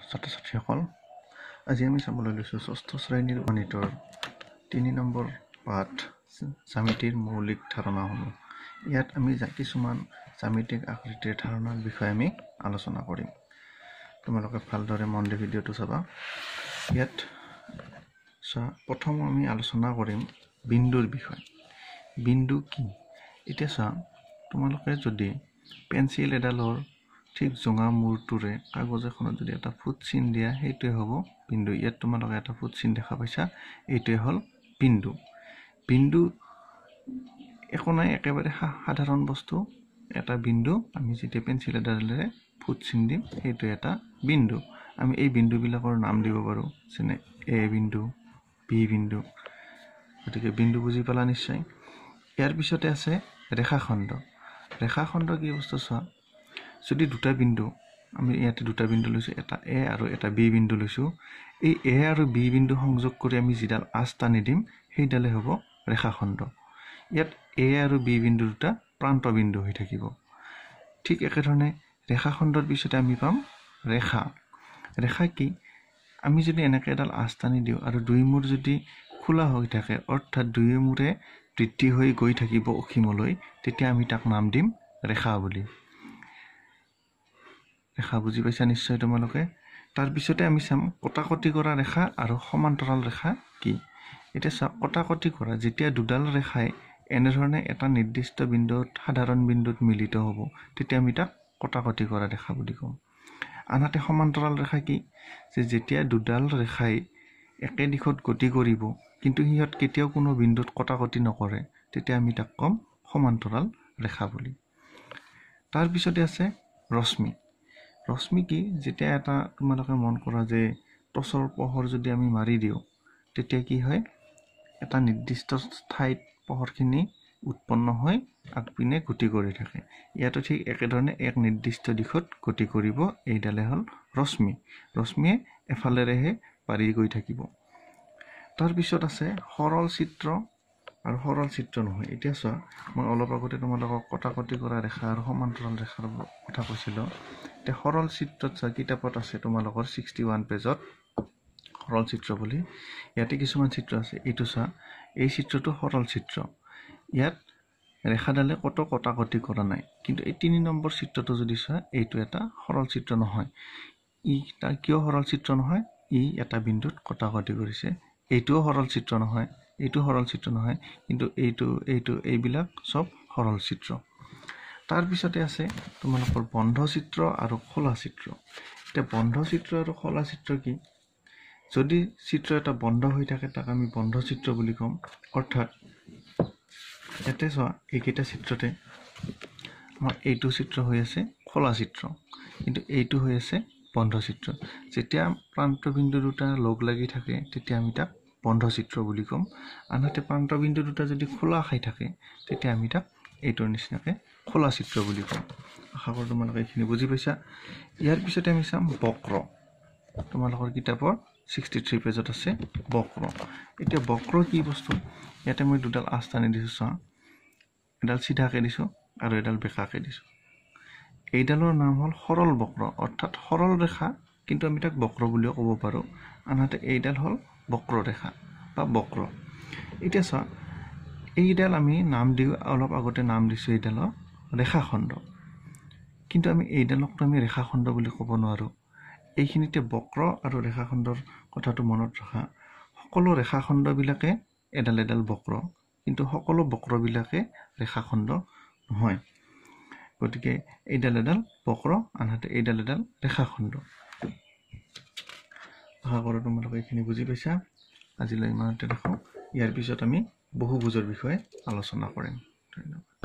ছাত্ৰ-ছাত্ৰীসকল, আজি আমি চাবলৈ লৈছোঁ ষষ্ঠ শ্ৰেণীৰ গণিতৰ ৩ নম্বৰ পাঠ জ্যামিতিৰ মৌলিক ধাৰণাসমূহ। ইয়াত আমি কিছুমান জ্যামিতিক আকৃতিৰ ধাৰণাৰ বিষয়ে আমি আলোচনা কৰিম। তোমালোকে ভালদৰে মন দি ভিডিঅ'টো চাবা। ইয়াত প্ৰথম আমি আলোচনা কৰিম বিন্দুৰ বিষয়ে। বিন্দু কি? এতিয়া চোৱা, তোমালোকে যদি পেঞ্চিল এডালৰ ঠিক জোঙা মূৰটোৰে কাগজ এখনত যদি এটা ফুট চিন দিয়া, সেইটোৱে হ'ব বিন্দু। ইয়াত তোমালোকে এটা ফুট চিন দেখা পাইছা, এইটোৱে হ'ল বিন্দু। বিন্দু একো নাই, একেবাৰে সাধাৰণ বস্তু। এটা বিন্দু আমি যেতিয়া পেঞ্চিল এডালেৰে ফুট চিন দিম, সেইটোৱে এটা বিন্দু। আমি এই বিন্দুবিলাকৰ নাম দিব পাৰোঁ, যেনে এ বিন্দু, বি বিন্দু। গতিকে বিন্দু বুজি পালা নিশ্চয়। ইয়াৰ পিছতে আছে ৰেখাখণ্ড। ৰেখাখণ্ড কি বস্তু চোৱা, যদি দুটা বিন্দু, আমি ইয়াতে দুটা বিন্দু লৈছোঁ, এটা এ আৰু এটা বি বিন্দু লৈছোঁ। এই এ আৰু বি বিন্দু সংযোগ কৰি আমি যিডাল আঁচ টানি দিম, সেইডালে হ'ব ৰেখাখণ্ড। ইয়াত এ আৰু বি বিন্দু দুটা প্ৰান্ত বিন্দু হৈ থাকিব। ঠিক একেধৰণে ৰেখাখণ্ডৰ পিছতে আমি পাম ৰেখা। ৰেখা কি? আমি যদি এনেকৈ এডাল আঁচ টানি দিওঁ আৰু দুই মূৰ যদি খোলা হৈ থাকে, অৰ্থাৎ দুই মূৰে বৃদ্ধি হৈ গৈ থাকিব অসীমলৈ, তেতিয়া আমি তাক নাম দিম ৰেখা বুলি। ৰেখা বুজি পাইছা নিশ্চয় তোমালোকে। তাৰপিছতে আমি চাম কটাকটি কৰা ৰেখা আৰু সমান্তৰাল ৰেখা কি। এতিয়া চাওক, কটাকটি কৰা, যেতিয়া দুডাল ৰেখাই এনেধৰণে এটা নিৰ্দিষ্ট বিন্দুত, সাধাৰণ বিন্দুত মিলিত হ'ব, তেতিয়া আমি তাক কটাকটি কৰা ৰেখা বুলি কওঁ। আনহাতে সমান্তৰাল ৰেখা কি? যে যেতিয়া দুডাল ৰেখাই একে দিশত গতি কৰিব, কিন্তু সিহঁত কেতিয়াও কোনো বিন্দুত কটাকটি নকৰে, তেতিয়া আমি তাক ক'ম সমান্তৰাল ৰেখা বুলি। তাৰপিছতে আছে ৰশ্মি। ৰশ্মি কি? যেতিয়া এটা, তোমালোকে মন কৰা যে টৰ্চৰ পোহৰ যদি আমি মাৰি দিওঁ, তেতিয়া কি হয়, এটা নিৰ্দিষ্ট ঠাইত পোহৰখিনি উৎপন্ন হৈ আগপিনে গতি কৰি থাকে। ইয়াতো ঠিক একেধৰণে এক নিৰ্দিষ্ট দিশত গতি কৰিব, এইডালে হ'ল ৰশ্মি। ৰশ্মিয়ে এফালেৰেহে বাঢ়ি গৈ থাকিব। তাৰপিছত আছে সৰল চিত্ৰ আৰু সৰল চিত্ৰ নহয়। এতিয়া চোৱা, মই অলপ আগতে তোমালোকক কটাকটি কৰা ৰেখা আৰু সমান্তৰাল ৰেখাৰ কথা কৈছিলোঁ। এতিয়া সৰল চিত্ৰত চোৱা, কিতাপত আছে তোমালোকৰ 61 পেজত সৰল চিত্ৰ বুলি। ইয়াতে কিছুমান চিত্ৰ আছে। এইটো চোৱা, এই চিত্ৰটো সৰল চিত্ৰ। ইয়াত ৰেখাডালে ক'তো কটাকটি কৰা নাই। কিন্তু এই 3 নম্বৰ চিত্ৰটো যদি চোৱা, এইটো এটা সৰল চিত্ৰ নহয়। তাৰ কিয় সৰল চিত্ৰ নহয়? ই এটা বিন্দুত কটাকটি কৰিছে। এইটোও সৰল চিত্ৰ নহয়, এইটো সৰল চিত্ৰ নহয়, কিন্তু এইবিলাক চব সৰল চিত্ৰ। তাৰপিছতে আছে তোমালোকৰ বন্ধ চিত্ৰ আৰু খোলা চিত্ৰ। এতিয়া বন্ধ চিত্ৰ আৰু খোলা চিত্ৰ কি? যদি চিত্ৰ এটা বন্ধ হৈ থাকে, তাক আমি বন্ধ চিত্ৰ বুলি ক'ম। অৰ্থাৎ ইয়াতে চোৱা, এইকেইটা চিত্ৰতে আমাৰ এইটো চিত্ৰ হৈ আছে খোলা চিত্ৰ, কিন্তু এইটো হৈ আছে বন্ধ চিত্ৰ। যেতিয়া প্ৰান্তবিন্দু দুটা লগ লাগি থাকে, তেতিয়া আমি তাক বন্ধ চিত্ৰ বুলি ক'ম। আনহাতে প্ৰান্তবিন্দু দুটা যদি খোলা খাই থাকে, তেতিয়া আমি তাক এইটোৰ নিচিনাকৈ খোলা চিত্ৰ বুলি ক'ম। আশা কৰোঁ তোমালোকে এইখিনি বুজি পাইছা। ইয়াৰ পিছতে আমি চাম বক্ৰ। তোমালোকৰ কিতাপৰ 63 পেজত আছে বক্ৰ। এতিয়া বক্ৰ কি বস্তু? ইয়াতে মই দুডাল আঁচ টানি দিছোঁ, চোৱা, এডাল চিধাকৈ দিছোঁ আৰু এডাল বেঁকাকৈ দিছোঁ। এইডালৰ নাম হ'ল সৰল বক্ৰ, অৰ্থাৎ সৰল ৰেখা, কিন্তু আমি তাক বক্ৰ বুলিও ক'ব পাৰোঁ। আনহাতে এইডাল হ'ল বক্ৰৰেখা বা বক্ৰ। এতিয়া চোৱা, এইডাল আমি নাম দিওঁ, অলপ আগতে নাম দিছোঁ এইডালক ৰেখাখণ্ড, কিন্তু আমি এইডালকতো আমি ৰেখাখণ্ড বুলি ক'ব নোৱাৰোঁ। এইখিনিতে বক্ৰ আৰু ৰেখাখণ্ডৰ কথাটো মনত ৰখা। সকলো ৰেখাখণ্ডবিলাকে এডাল এডাল বক্ৰ, কিন্তু সকলো বক্ৰবিলাকে ৰেখাখণ্ড নহয়। গতিকে এইডাল এডাল বক্ৰ, আনহাতে এইডাল এডাল ৰেখাখণ্ড। আশা কৰোঁ তোমালোকে এইখিনি বুজি পাইছা। আজিলৈ ইমানতে ৰাখোঁ। ইয়াৰ পিছত আমি বহুভুজৰ বিষয়ে আলোচনা কৰিম। ধন্যবাদ।